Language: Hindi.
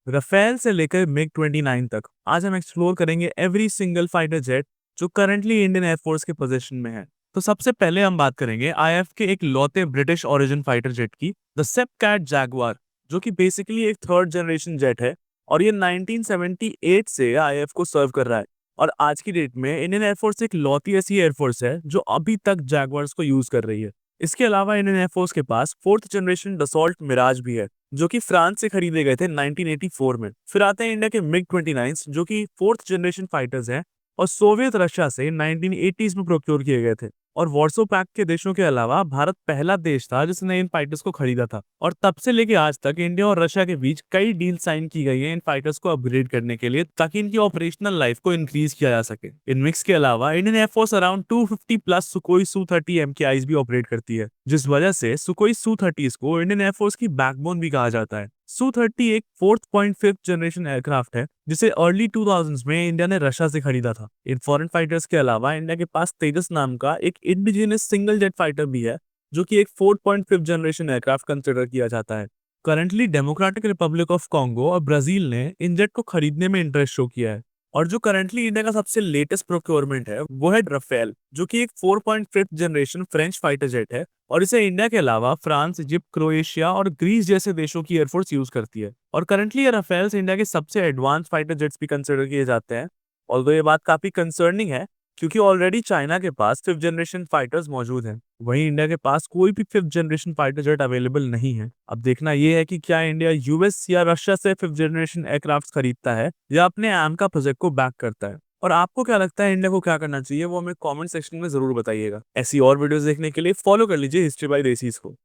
राफेल से लेकर मिग 29 तक आज हम एक्सप्लोर करेंगे एवरी सिंगल फाइटर जेट जो करंटली इंडियन एयरफोर्स के पोजीशन में है। तो सबसे पहले हम बात करेंगे आईएफ के एक लौते ब्रिटिश ओरिजिन फाइटर जेट की, द सेपकैट जैगुआर, जो कि बेसिकली एक थर्ड जनरेशन जेट है और ये 1978 से आईएफ को सर्व कर रहा है। और आज की डेट में इंडियन एयरफोर्स एक लौती ऐसी एयरफोर्स है जो अभी तक जैगुआर्स को यूज कर रही है। इसके अलावा इंडियन एयरफोर्स के पास फोर्थ जनरेशन डसॉल्ट मिराज भी है जो कि फ्रांस से खरीदे गए थे 1984 में। फिर आते हैं इंडिया के मिग 29 जो कि फोर्थ जनरेशन फाइटर्स हैं और सोवियत रशिया से 1980s में प्रोक्योर किए गए थे। और वॉर्सो पैक्ट के देशों के अलावा भारत पहला देश था जिसने इन फाइटर्स को खरीदा था। और तब से लेके आज तक इंडिया और रशिया के बीच कई डील साइन की गई है इन फाइटर्स को अपग्रेड करने के लिए, ताकि इनकी ऑपरेशनल लाइफ को इंक्रीज किया जा सके। इन मिक्स के अलावा Indian air force around 250 plus Sukhoi सू-30 MKIs भी ऑपरेट करती है, जिस वजह से सुकोई सू-30s को इंडियन एयरफोर्स की बैकबोन भी कहा जाता है। सू-30 एक 4.5 जनरेशन एयरक्राफ्ट है जिसे अर्ली 2000s में इंडिया ने रशिया से खरीदा था। इन फॉरेन फाइटर्स के अलावा इंडिया के पास तेजस नाम का एक इंडिजिनस सिंगल जेट फाइटर भी है जो कि एक 4.5 जनरेशन एयरक्राफ्ट कंसिडर किया जाता है। Currently democratic Republic of Congo और ब्राजील ने इन जेट को खरीदने में इंटरेस्ट शो किया है। और जो करंटली इंडिया का सबसे लेटेस्ट प्रोक्योरमेंट है वो है राफेल, जो कि एक 4.5 जनरेशन फ्रेंच फाइटर जेट है और इसे इंडिया के अलावा फ्रांस, इजिप्ट, क्रोएशिया और ग्रीस जैसे देशों की एयरफोर्स यूज करती है। और करंटली ये राफेल्स इंडिया के सबसे एडवांस फाइटर जेट्स भी कंसिडर किए जाते हैं। ऑल्दो ये बात काफी कंसर्निंग है क्योंकि ऑलरेडी चाइना के पास 5th जनरेशन फाइटर्स मौजूद हैं, वहीं इंडिया के पास कोई भी 5th generation fighter jet available नहीं है। अब देखना यह है कि क्या इंडिया यूएस या रशिया से 5th जनरेशन एयरक्राफ्ट खरीदता है या अपने आम प्रोजेक्ट को बैक करता है। और आपको क्या लगता है इंडिया को क्या करना चाहिए, वो हमें कमेंट सेक्शन में जरूर बताइएगा। ऐसी और वीडियोस देखने के लिए फॉलो कर लीजिए हिस्ट्री बाय देसीज को।